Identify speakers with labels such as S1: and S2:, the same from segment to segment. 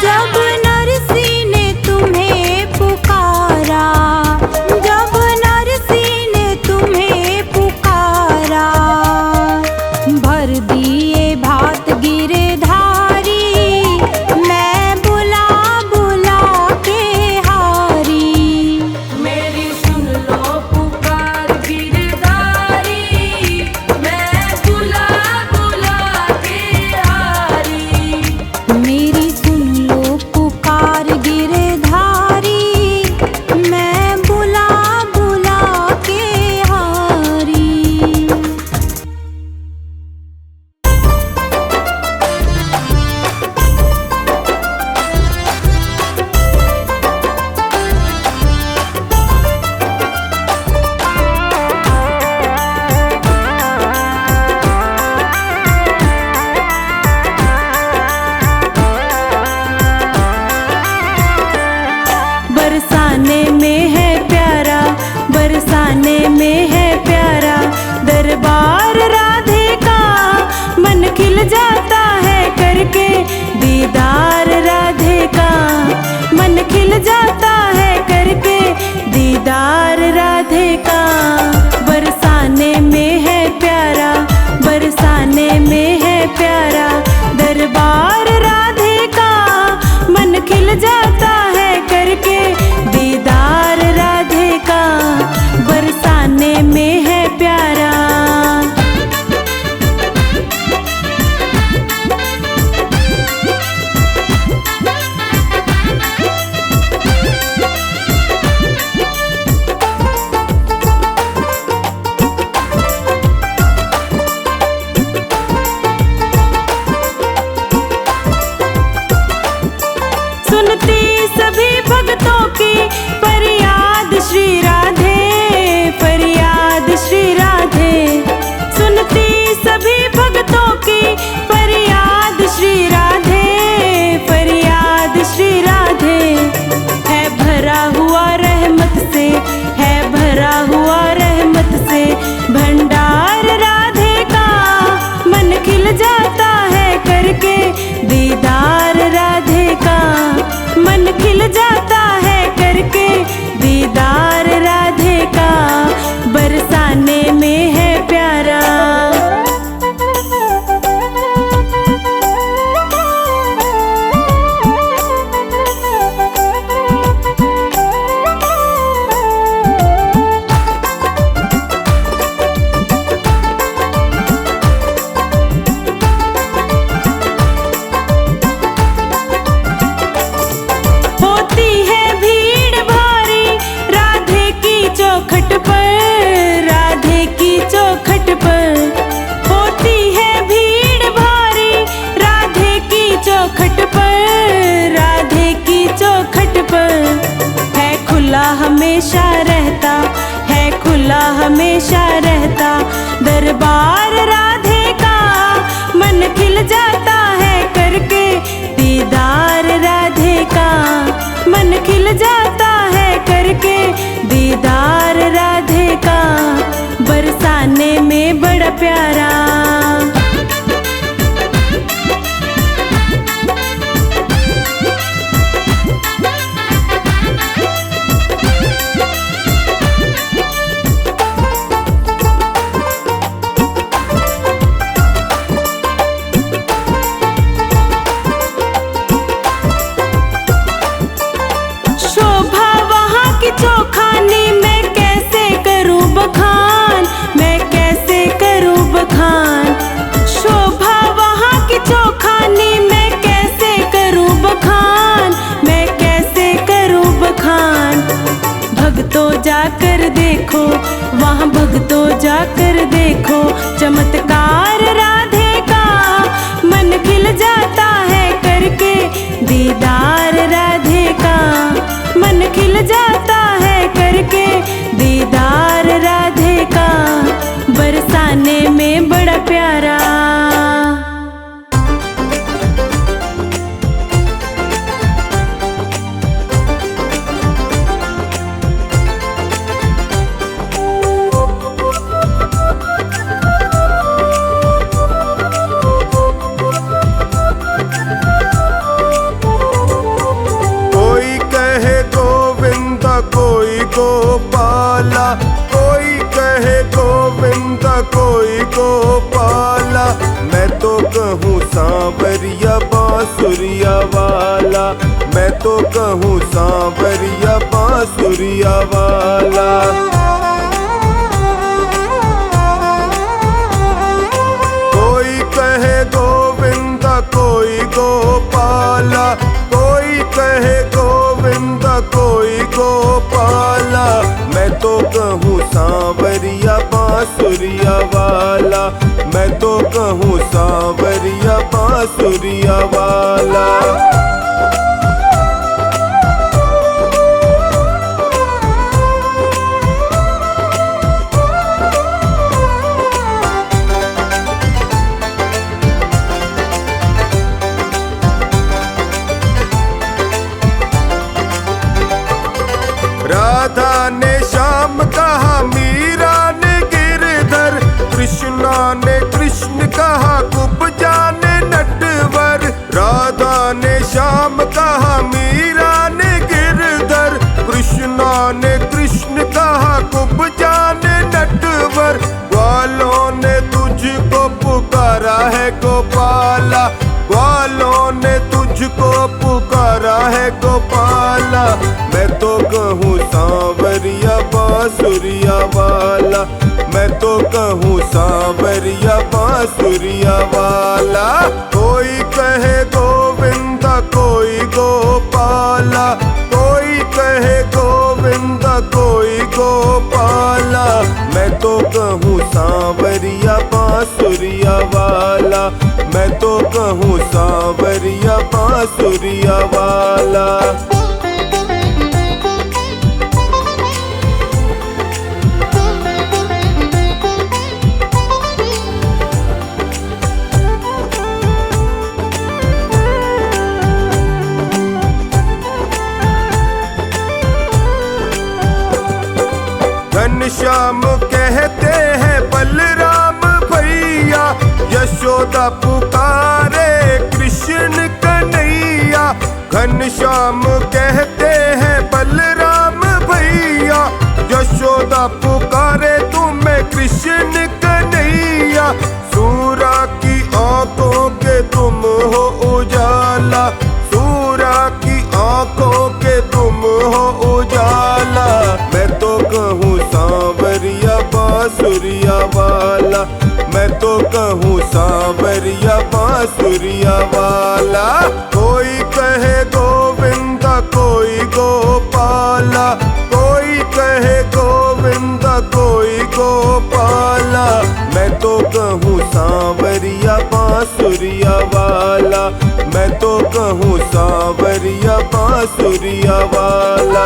S1: जब नरसी ने तुम्हें पुकारा, जब नरसी ने तुम्हें पुकारा, भर दिए भात गिरधारी, मैं बुला बुला के हारी।
S2: मेरी सुन लो पुकार गिरधारी, मैं बुला बुला के हारी।
S1: मेरी सुन लो पुकार गिरधारी, मैं बुला बुला के हारी। बरसाने में है प्यारा, बरसाने में है प्यारा, दरबार राधे का, मन खिल जाता है करके दीदार राधे का, मन खिल जाता है करके दीदार राधे का। बरसाने में है प्यारा, बरसाने में है प्यारा, दरबार राधे का, मन खिल जाता है करके दीदार राधे का। बरसाने में है प्यारा। सुनती सभी भक्तों की फरियाद श्री राधे, फरियाद श्री राधे। सुनती सभी भक्तों की फरियाद श्री राधे, फरियाद श्री राधे। है भरा हुआ रहमत से, है भरा हुआ रहमत से भंडार राधे का, मन खिल जाता है करके दीदार राधे का, मन खिल जाता है करके दीदार राधे का। बरसाने में है प्यारा। होती है भीड़ भारी राधे की चौखट पर, राधे की चौखट पर। होती है भीड़ भारी राधे की चौखट पर, राधे की चौखट पर। है खुला हमेशा रहता, है खुला हमेशा रहता दरबार राधे का, मन खिल जाता है करके दीदार राधे का, मन खिल जाता है करके दीदार राधे का। बरसाने में बड़ा प्यारा। शोभा वहाँ की चौखानी, मैं कैसे करूँ बखान, मैं कैसे करूँ बखान। शोभा वहाँ की चौखानी, मैं कैसे करूँ बखान, मैं कैसे करूँ बखान। भक्तों जाकर देखो, वहाँ भक्तों जाकर देखो चमत्कार राधे का, मन खिल जाता है करके दीदार राधे का, मन खिल जाता है करके दीदार राधे का। बरसाने में बड़ा प्यारा।
S3: बांसुरिया वाला, मैं तो कहूँ सांवरिया बांसुरिया वाला। कोई कहे गोविंदा कोई गोपाला, कोई कहे गोविंदा कोई गोपाला, मैं तो कहूँ सांवरिया बांसुरिया वाला, मैं तो कहूँ सांवरिया बांसुरिया वाला। राधा ने श्याम कहा, मीरा ने गिरधर, कृष्णा ने कृष्ण कहा, कुब्जा ने नटवर। राधा ने श्याम कहा, मीरा ने गिरधर, कृष्णा ने कृष्ण कहा, कुब्जा ने नटवर। ग्वालों ने तुझको पुकारा है गोपाला, ग्वालों ने तुझको पुकारा है गोपाला, मैं तो कहूँ सांवरिया बांसुरिया वाला, मैं तो कहूँ सांवरिया बांसुरिया वाला। कोई कहे गोविंदा कोई गोपाला, कोई कहे गोविंदा कोई गोपाला, मैं तो कहूँ सांवरिया बांसुरिया वाला, मैं तो कहूँ सांवरिया बांसुरिया वाला। घनश्याम कहते हैं बलराम भैया, यशोदा पुकारे कृष्ण कन्हैया। घनश्याम कहते हैं बलराम भैया, यशोदा पुकारे तुम्हें कृष्ण कन्हैया। सूरा की आंखों के तुम हो उजाला, सूरा की आंखों के तुम हो उजाला, मैं तो कहूँ सांवरिया बांसुरिया वाला, मैं तो कहूँ सांवरिया बांसुरिया वाला। कोई कहे गोविंदा कोई गोपाला, कोई कहे गोविंदा कोई गोपाला, मैं तो कहूँ सांवरिया बांसुरिया वाला, मैं तो कहूँ सांवरिया बांसुरिया वाला।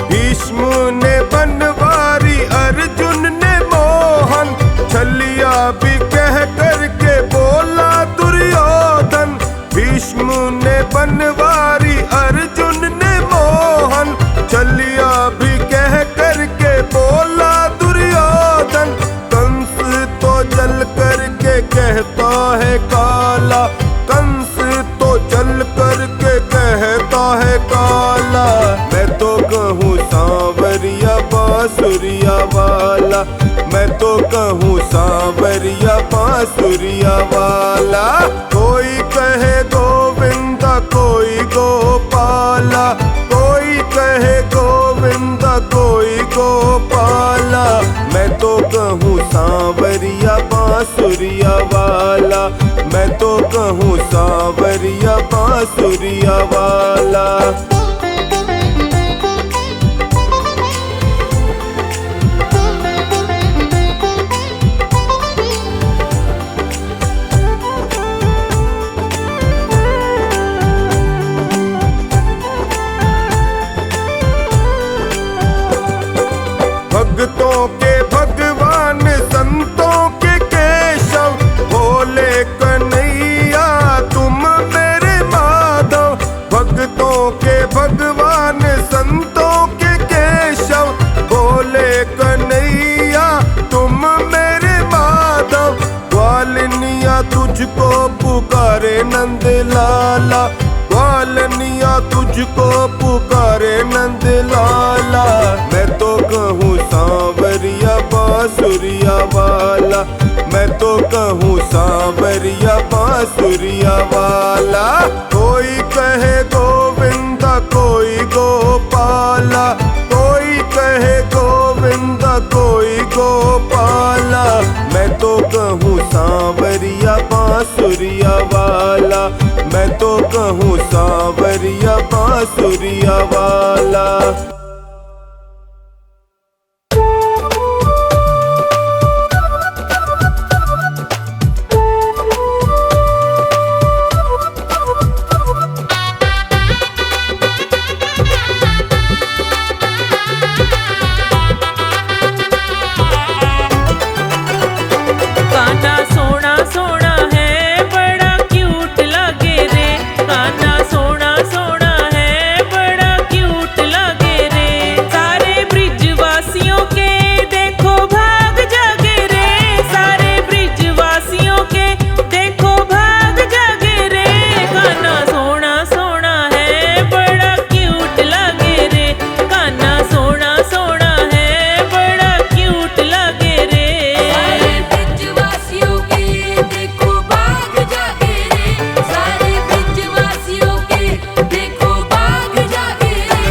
S3: भीष्म ने बनवारी अर्जुन ने मोहन, छलिया भी कह करके बोला दुर्योधन। भीष्म ने बनवारी अर्जुन ने मोहन, छलिया भी कह करके बोला दुर्योधन। कंस तो जल करके कहता है काला, कंस तो जल करके कहता है काला, मैं तो कहूँ सांवरिया बांसुरिया वाला, मैं तो कहूँ सांवरिया बांसुरिया वाला। कोई कहे गोविंदा कोई गोपाला, कोई कहे गोविंदा कोई गोपाला, मैं तो कहूँ सांवरिया बांसुरिया वाला, मैं तो कहूँ सांवरिया बांसुरिया वाला। भक्तों के भगवान संतों के केशव, भोले कन्हैया तुम मेरे माधव। भक्तों के भगवान संतों के केशव, भोले कन्हैया तुम मेरे माधव। ग्वालिन पुकारे नंद लाला, ग्वालनिया तुझको पुकारे नंद लाला। मैं तो कहूँ सांवरिया बांसुरिया वाला, मैं तो कहूँ सांवरिया बांसुरिया वाला। कोई कहे गोविंदा कोई गोपाला, कोई कहे गोविंदा कोई गोपाला। मैं तो कहूँ सांवरिया बांसुरिया वाला, मैं तो कहूँ सांवरिया बांसुरिया वाला।
S1: कान्हा सोना सोना है बड़ा क्यूट लगे रे, कान्हा सोना सोना है बड़ा क्यूट लगे रे। सारे ब्रिजवासियों के देखो भाग जागे रे, सारे ब्रिजवासियों के देखो भाग जागे रे। कान्हा सोना सोना है बड़ा क्यूट लगे रे, कान्हा सोना सोना है बड़ा क्यूट लगे रे।
S2: सारे ब्रिजवासियों के देखो भाग जागे रे, सारे ब्रिजवासियों के देखो भाग जागे रे।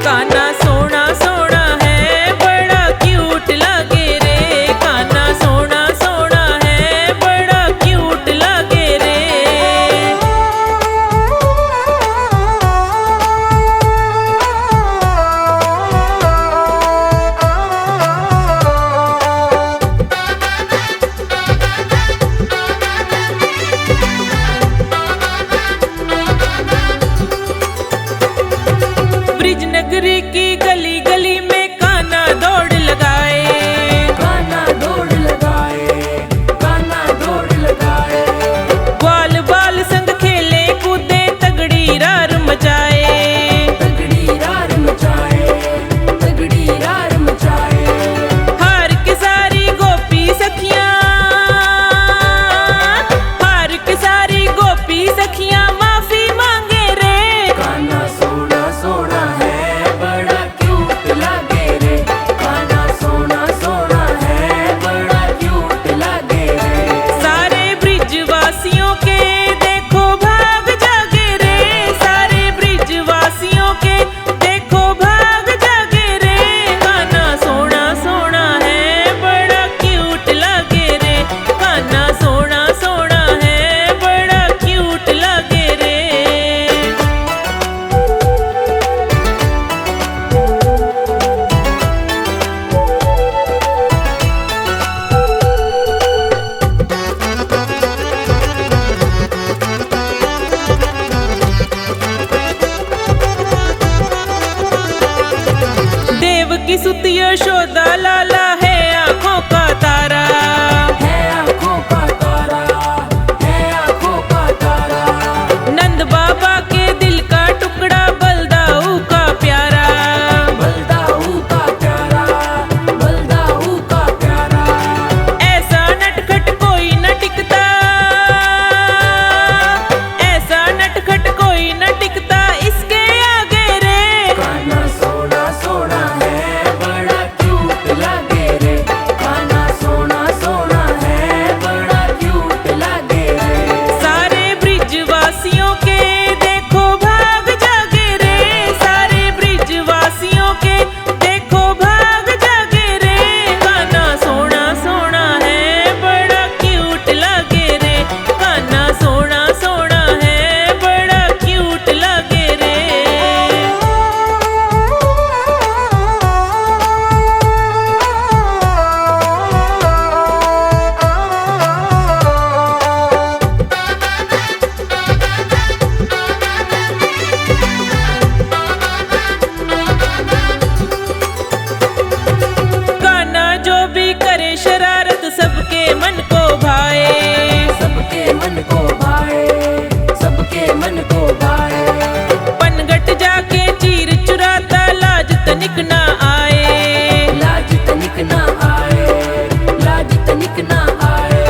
S1: कान्हा सोना सोना है बड़ा क्यूट लगे रे, कान्हा सोना सोना है बड़ा क्यूट लगे रे। ब्रिज नगरी की गली गली में कान्हा दौड़ लगाए,
S2: कान्हा दौड़ लगाए, कान्हा दौड़ लगाए।
S1: ग्वाल बाल संग खेले कूदे तगड़ी रार मचाए,
S2: तगड़ी रार मचाए, तगड़ी रार मचाए।
S1: हार के सारी गोपी सखियां, हार के सारी गोपी सखियां माफी मांगे रे।
S2: कान्हा सोना सोना है बड़ा क्यूट लगे रे, कान्हा सोना सोना है बड़ा क्यूट लगे रे।
S1: सारे ब्रिजवासियों के देखो भाग जागे रे, सारे ब्रिजवासियों के देखो भाग जागे रे। कान्हा सोना सोना है बड़ा क्यूट लगे रे, कान्हा सोना सोना है बड़ा क्यूट लगे रे। देव की सुत यशोदा लाला है आंखों का तारा,
S2: है आँखों का तारा, है आँखों का तारा।
S1: नंद बाबा के दिल का टुकड़ा बलदाऊ का प्यारा।
S2: बलदाऊ का प्यारा, बलदाऊ का प्यारा।
S1: ऐसा नटखट कोई न टिकता, ऐसा नटखट कोई न टिकता इसके आगे रे।
S2: कान्हा सोना सोना है बड़ा क्यूट लगे रे, कान्हा सोना सोना है बड़ा क्यूट लगे रे।
S1: सारे ब्रिजवासियों के देखो भाग जागे रे, सारे ब्रिजवासियों के देखो भाग जागे रे। कान्हा सोना सोना है बड़ा क्यूट लगे रे, कान्हा सोना सोना है बड़ा क्यूट लगे रे। कान्हा जो भी करे शरारत सबके मन को भाए,
S2: सबके मन को भाए, सबके मन को भाए।
S1: पनघट जाके चीर चुराता लाज तनिक ना आए,
S2: लाज तनिक ना आए, लाज तनिक ना आए।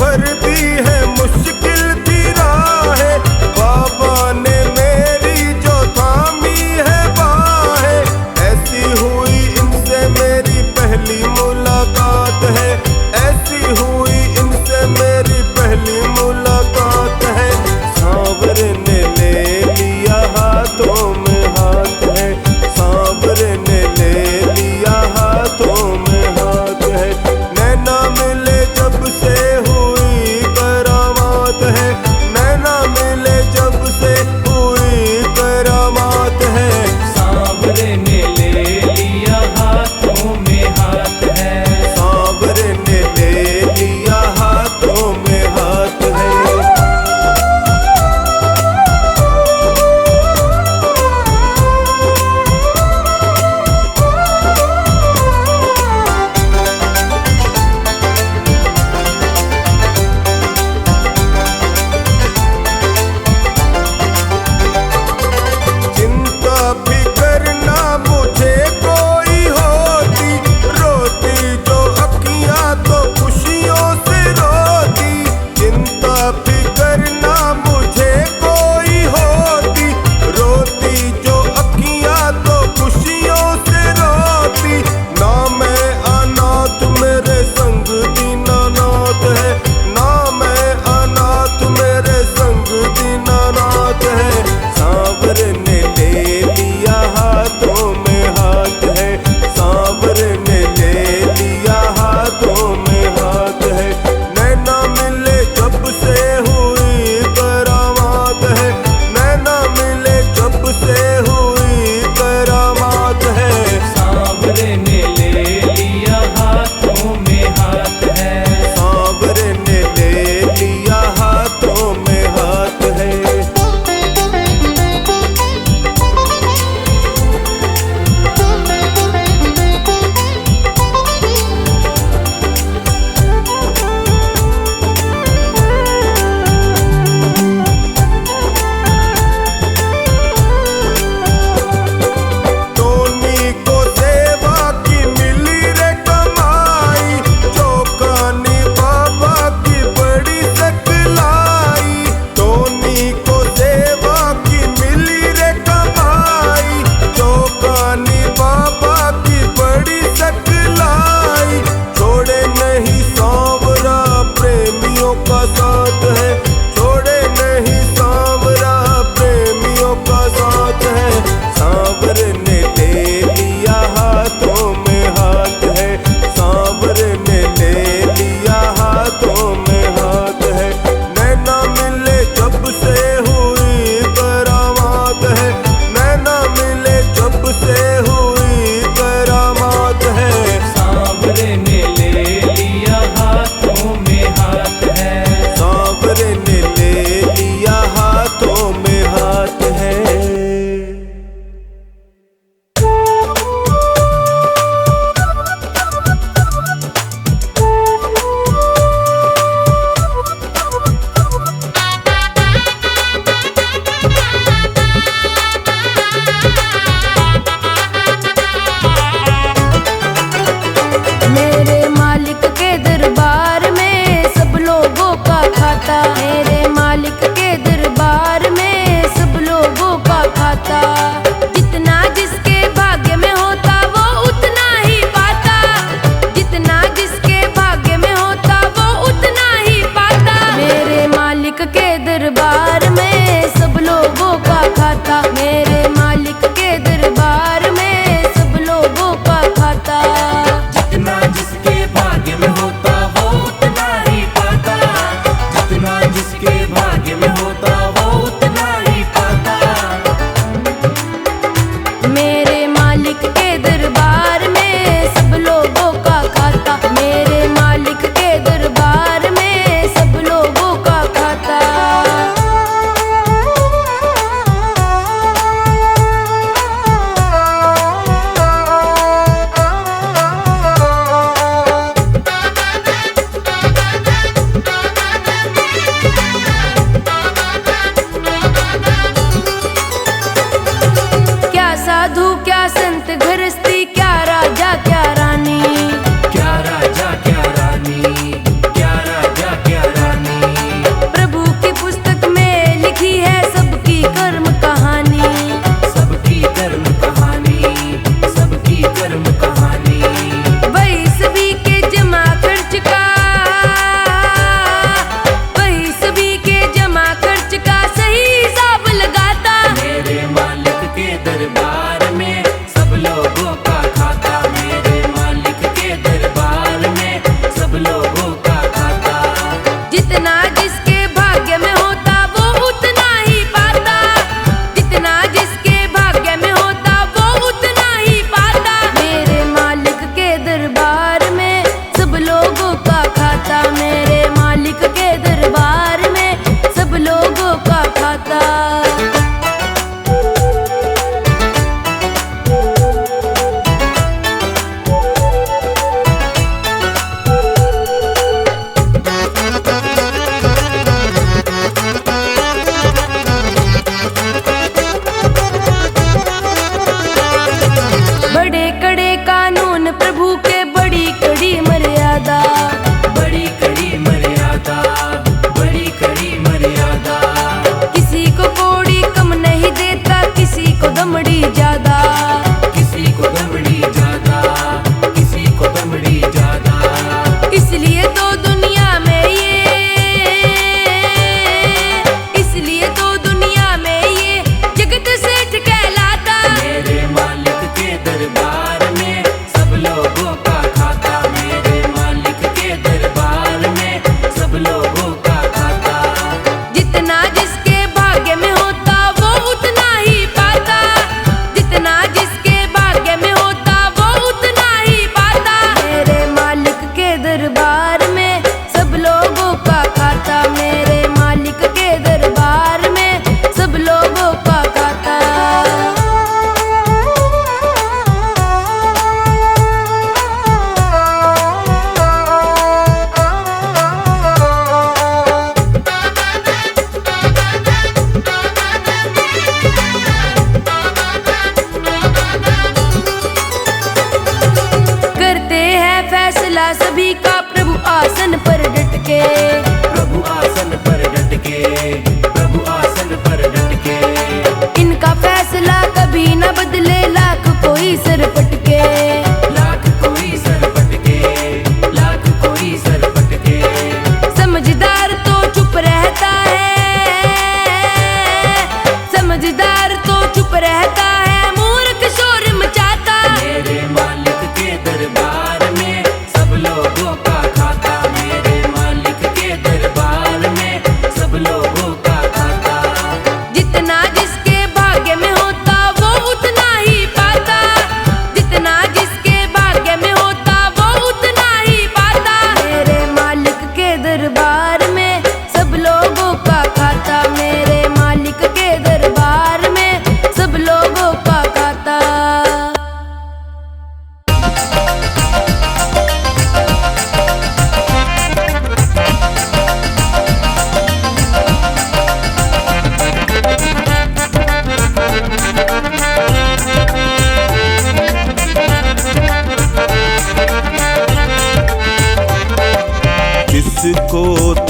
S3: भर दी है मुश्किल की राहें, बाबा ने मेरी जो थामी है बाहें, ऐसी हुई इनसे मेरी पहली मुलाकात है, ऐसी हुई इनसे मेरी पहली मुलाकात है। सांवरे ने ले लिया हाथों में हाथ है, सांवरे ने ले लिया हाथों में हाथ है, नैना मिले जब से हुई करामात है, नैना मिले जब से हुई करामात है।
S2: सांवरे ने ले लिया हाथों में हाथ है,
S3: सांवरे ने ले लिया हाथों में हाथ है। चिंता फिकर ना मुझे कोई होती, रोती जो अखियां तो खुशियों से रोती, चिंता फिकर ना मुझे कोई होती, रोती जो अखियां तो खुशियों से रोती। ना मैं अनाथ मेरे संग दीनानाथ है, ना मैं अनाथ मेरे संग दीनानाथ है। सांवरे ने ले लिया हाथों में हाथ है, सांवरे ने ले लिया हाथों में हाथ है, नैना मिले जब से हुई करामात है, नैना मिले जब से हुई करामात है।
S2: सांवरे ने ले लिया हाथों में हाथ है,
S3: सांवरे ने ले लिया हाथों में हाथ है। टोनी को सेवा की मिली रे कमाई, चौकानी बाबा की बड़ी सकलाई, टोनी को सेवा की मिली रे कमाई, चौकानी बाबा की बड़ी सकलाई। छोड़े नहीं सांवरा प्रेमियों का साथ है, छोड़े नहीं सांवरा प्रेमियों का साथ है। सांवरे ने ले लिया हाथों में हाथ है, सांवरे ने ले लिया हाथों में हाथ है, नैना मिले जब से हुई करामात है, नैना मिले जब से हुई करामात है।
S2: सांवरे ने ले लिया हाथों में हाथ है,
S3: सांवरे ने ले लिया हाथों में हाथ है।
S4: मेरे मालिक के दरबार में सब लोगों का खाता, मेरे मालिक के दरबार में सब लोगों का खाता। जितना जिसके भाग्य में होता वो उतना ही पाता, जितना जिसके भाग्य में होता वो उतना ही पाता। मेरे मालिक के दरबार में सब लोगों का खाता, मेरे मालिक के दरबार में सब लोगों का खाता।
S2: जितना जिसके भाग्य में होता वो उतना ही पाता, जितना जिसके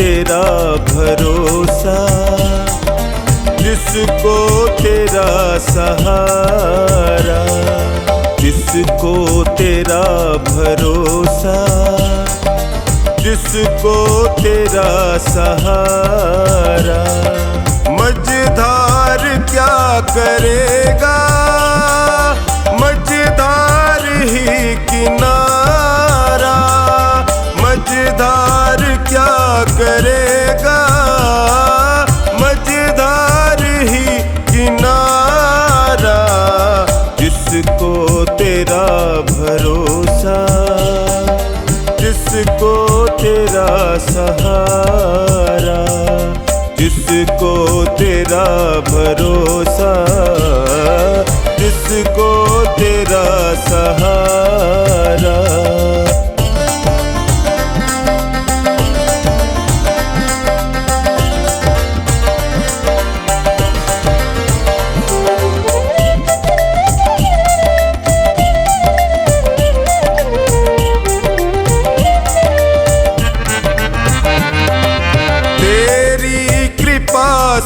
S3: तेरा भरोसा, जिसको तेरा सहारा, जिसको तेरा भरोसा, जिसको तेरा सहारा। मझधार क्या करेगा, मझधार ही किनारा, मझधार क्या करेगा, मझधार ही किनारा। जिसको तेरा भरोसा, जिसको तेरा सहारा, जिसको तेरा भरोसा, जिसको तेरा सहारा।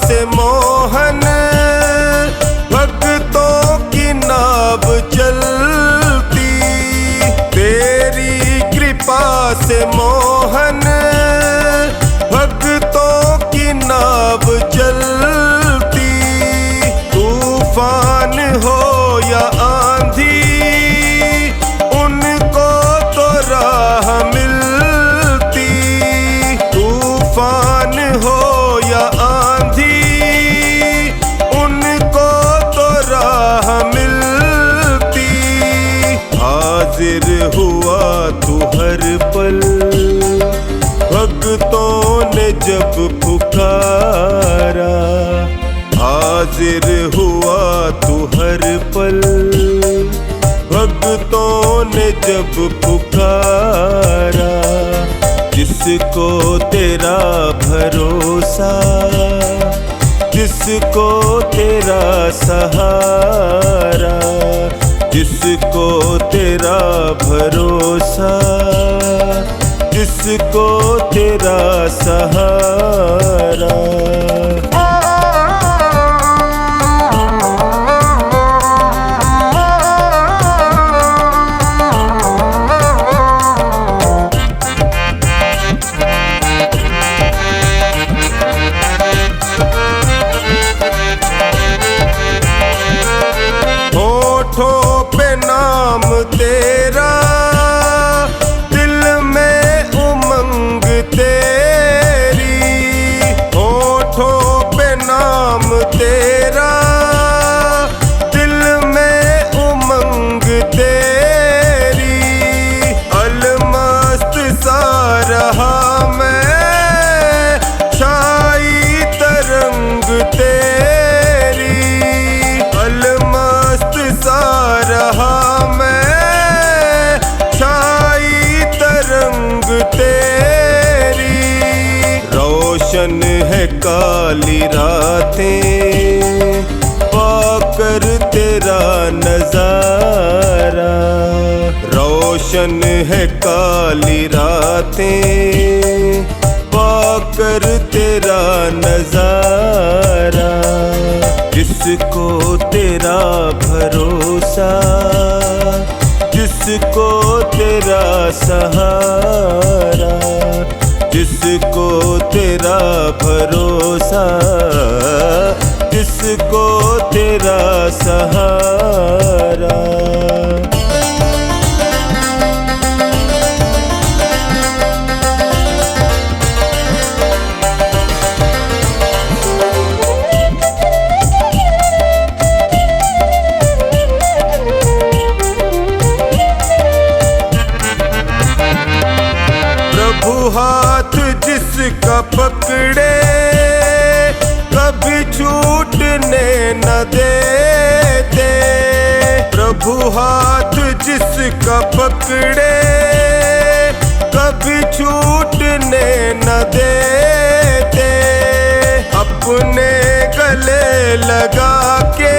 S3: से मोहन भक्तों की नाव चलती, तेरी कृपा से मोहन भक्तों की नाव चलती। तूफान हो या आंधी उनको तो राह मिलती, तूफान हो या हाजिर हुआ तू हर पल, भक्तों ने जब पुकारा। हाजिर हुआ तू हर पल, भक्तों ने जब पुकारा। जिसको तेरा भरोसा, जिसको तेरा सहारा, जिसको तेरा भरोसा, जिसको तेरा सहारा। नाम तेरा दिल में उमंग तेरी, होठों पे नाम तेरा दिल में उमंग तेरी। अलमस्त सा रहा मैं छाई तरंग तेरी, अलमस्त सा रहा तेरी। रोशन है काली रातें पाकर तेरा नजारा, रोशन है काली रातें पाकर तेरा नजारा। जिसको तेरा भरोसा, जिसको तेरा सहारा, जिसको तेरा भरोसा, जिसको तेरा सहारा। प्रभु हाथ जिसका पकड़े कभी छूटने न देते, प्रभु हाथ जिसका पकड़े कभी छूटने न देते। अपने गले लगा के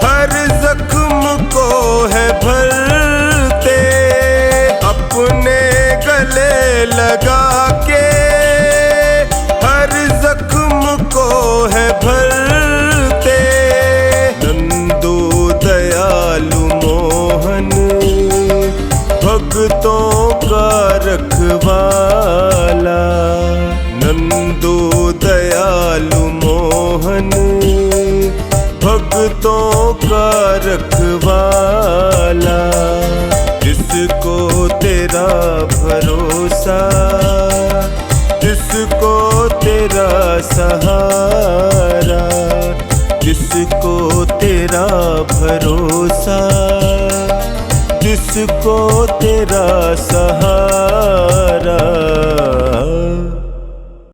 S3: हर जख्म को है भरते, अपने गले लगा के भक्तों का रखवाला, जिसको तेरा भरोसा, जिसको तेरा सहारा, जिसको तेरा भरोसा, जिसको तेरा सहारा।